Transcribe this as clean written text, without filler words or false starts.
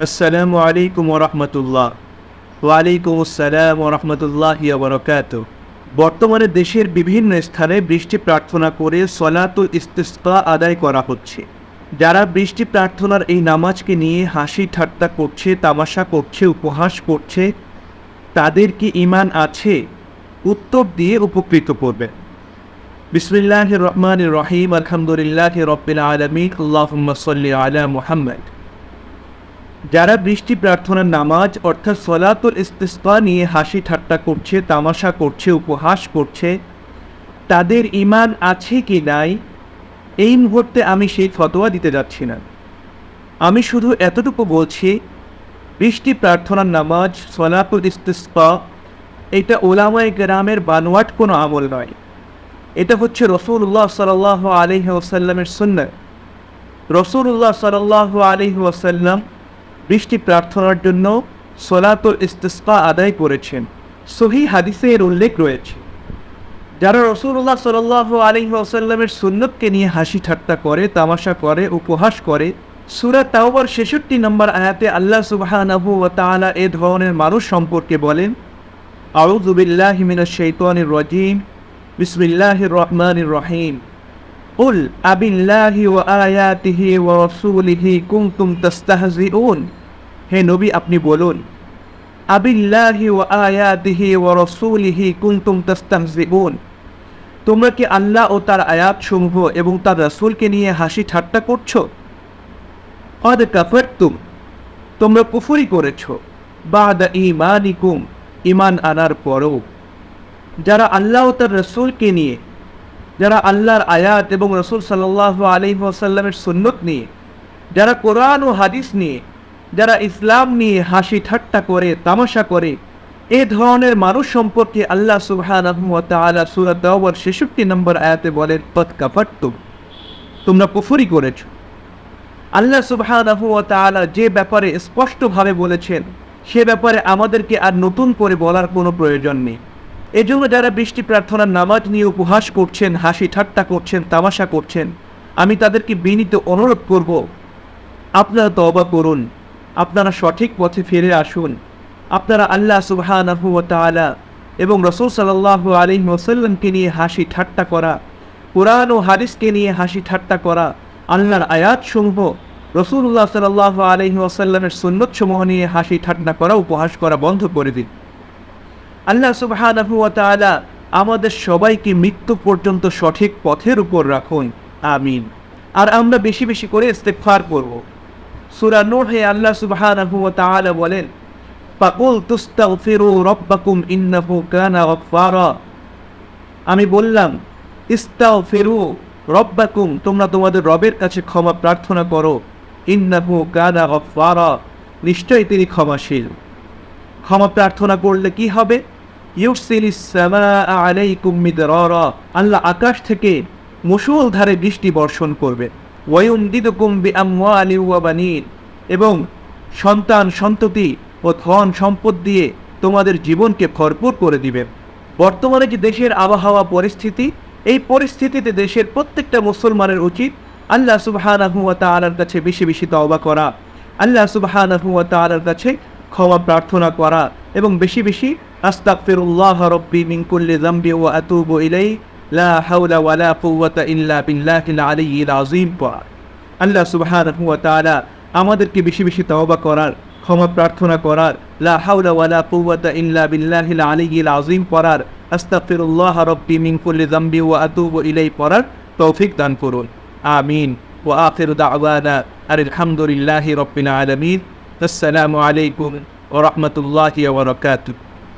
আসসালামু আলাইকুম ওরহমতুল্লাহ। ওয়ালাইকুম আসসালাম ওরহমতুল্লাহি ওয়া বারাকাতুহু। বর্তমানে দেশের বিভিন্ন স্থানে বৃষ্টি প্রার্থনা করে সলাতুল ইস্তিসকা আদায় করা হচ্ছে। যারা বৃষ্টি প্রার্থনার এই নামাজকে নিয়ে হাসি ঠাট্টা করছে, তামাশা করছে, উপহাস করছে, তাদের কি ঈমান আছে? উত্তর দিয়ে উপকৃত করবে। বিসমিল্লাহির রহমানির রহিম, আলহামদুলিল্লাহি রাব্বিল আলামিন, আল্লাহুম্মা সাল্লি আলা মুহাম্মদ। যারা বৃষ্টি প্রার্থনার নামাজ অর্থাৎ সলাতুল ইস্তিসকা নিয়ে হাসি ঠাট্টা করছে, তামাশা করছে, উপহাস করছে, তাদের ঈমান আছে কি নাই এই মুহূর্তে আমি সেই ফতোয়া দিতে যাচ্ছি না। আমি শুধু এতটুকু বলছি, বৃষ্টি প্রার্থনার নামাজ সলাতুল ইস্তিসকা এটা উলামায়ে কেরামের বানোয়াট কোনো আমল নয়। এটা হচ্ছে রাসূলুল্লাহ সাল্লাল্লাহু আলাইহি ওয়াসাল্লামের সুন্নাহ। রাসূলুল্লাহ সাল্লাল্লাহু আলাইহি ওয়াসাল্লাম বৃষ্টি প্রার্থনার জন্য সলাতুল ইস্তিসকা আদায় করেছেন। সহিহ হাদিসে এর উল্লেখ রয়েছে। যারা রাসূলুল্লাহ সাল্লাল্লাহু আলাইহি ওয়াসাল্লামের সুন্নতকে নিয়ে হাসি ঠাট্টা করে, তামাশা করে, উপহাস করে, সূরা তাওবার ৬৬ নম্বর আয়াতে আল্লাহ সুবহানাহু ওয়া তাআলা এ ধরনের মানুষ সম্পর্কে বলেন, আউযু বিল্লাহি মিনাশ শাইতানির রাজীম, বিসমিল্লাহির রহমানির রহিম। কুল আবিল্লাহি ওয়া আয়াতিহি ওয়া রাসূলিহি কুনতুম তাস্তাহজিউন। হে নবী, আপনি বলুন, আবিল্লাহি ওয়া আয়াতিহি ওয়া রাসূলিহি কুনতুম তাস্তাহজিউন। তোমরা কি আল্লাহ ও তার আয়াতসমূহ এবং তার রাসূলকে নিয়ে হাসি ঠাট্টা করছো? ক্বাদ কাফারতুম, তোমরা কুফরি করেছো, বা'দা ঈমানিকুম, ঈমান আনার পরও। যারা আল্লাহ ও তার রাসূলকে নিয়ে, যারা আল্লাহর আয়াত এবং রাসূল সাল্লাল্লাহু আলাইহি ওয়াসাল্লামের সুন্নত নিয়ে, যারা কোরআন ও হাদিস নিয়ে, যারা ইসলাম নিয়ে হাসি ঠাট্টা করে, তামাশা করে, এ ধরনের মানুষ সম্পর্কে আল্লাহ সুবহানাহু ওয়া তাআলা সূরা তাওবার ৬৬ নম্বর আয়াতে বলেন, ক্বাদ কাফারতুম, তোমরা কুফরি করেছ। আল্লাহ সুবহানাহু ওয়া তাআলা যে ব্যাপারে স্পষ্টভাবে বলেছেন, সে ব্যাপারে আমাদেরকে আর নতুন করে বলার কোনো প্রয়োজন নেই। এজন্য যারা বৃষ্টি প্রার্থনার নামাজ নিয়ে উপহাস করছেন, হাসি ঠাট্টা করছেন, তামাশা করছেন, আমি তাদেরকে বিনীত অনুরোধ করব, আপনারা তওবা করুন, আপনারা সঠিক পথে ফিরে আসুন। আপনারা আল্লাহ সুবহানাহু ওয়া তাআলা এবং রাসূল সাল্লাল্লাহু আলাইহি ওয়াসাল্লামকে নিয়ে হাসি ঠাট্টা করা, কোরআন ও হাদিসকে নিয়ে হাসি ঠাট্টা করা, আল্লাহর আয়াতসমূহ, রাসূলুল্লাহ সাল্লাল্লাহু আলাইহি ওয়াসাল্লামের সুন্নতসমূহ নিয়ে হাসি ঠাট্টা করা, উপহাস করা বন্ধ করে দিন। আল্লাহ সুবহানাহু ওয়া তাআলা আমাদের সবাইকে মৃত্যু পর্যন্ত সঠিক পথের উপর রাখুন, আমিন। আর আমরা বেশি বেশি করে ইস্তিগফার করব। সূরা নূহে আল্লাহ সুবহানাহু ওয়া তাআলা বলেন, ফাকুল তুস্তাগফিরু রাব্বাকুম ইন্নাহু কানা গফফারা। আমি বললাম, ইস্তাগফিরু রাব্বাকুম, তোমরা তোমাদের রবের কাছে ক্ষমা প্রার্থনা করো, ইন্নাহু কানা গফফারা, নিশ্চয়ই তিনি ক্ষমাশীল। ক্ষমা প্রার্থনা করলে কি হবে? ইউরসিলিস সামাআ আলাইকুম মিদরারা, আল্লাহ আকাশ থেকে মুষলধারে বৃষ্টি বর্ষণ করবে। ওয়ায়ুমদিদুকুম বিআমওয়ালিন ওয়া বানিন, এবং সন্তান সন্ততি ও ধন সম্পদ দিয়ে তোমাদের জীবনকে ভরপুর করে দিবে। বর্তমানে যে দেশের আবহাওয়া পরিস্থিতি, এই পরিস্থিতিতে দেশের প্রত্যেকটা মুসলমানের উচিত আল্লাহ সুবহানাহু ওয়া তাআলার কাছে বেশি বেশি তওবা করা, আল্লাহ সুবহানাহু ওয়া তাআলার কাছে ক্ষমা প্রার্থনা করা, এবং বেশি বেশি আস্তাগফিরুল্লাহ রাব্বি মিন কুল্লি যামবি ওয়া আতুবু ইলাইহি লা হাওলা ওয়ালা কুওয়াতা ইল্লা বিল্লাহিল আলিয়্যিল আযীম পড়া। আল্লাহ সুবহানাহু ওয়া তাআলা আমাদেরকে বেশি বেশি তওবা করার, ক্ষমা প্রার্থনা করার, লা হাওলা ওয়ালা কুওয়াতা ইল্লা বিল্লাহিল আলিয়্যিল আযীম পড়ার, আস্তাগফিরুল্লাহ রাব্বি মিন কুল্লি যামবি ওয়া আতুবু ইলাইহি পড়ার তৌফিক দান করুন, আমিন। ওয়া আখিরু দাওয়ানা আলহামদুলিল্লাহি রাব্বিল আলামিন। আসসালামু আলাইকুম ওয়া রাহমাতুল্লাহি ওয়া বারাকাতুহু।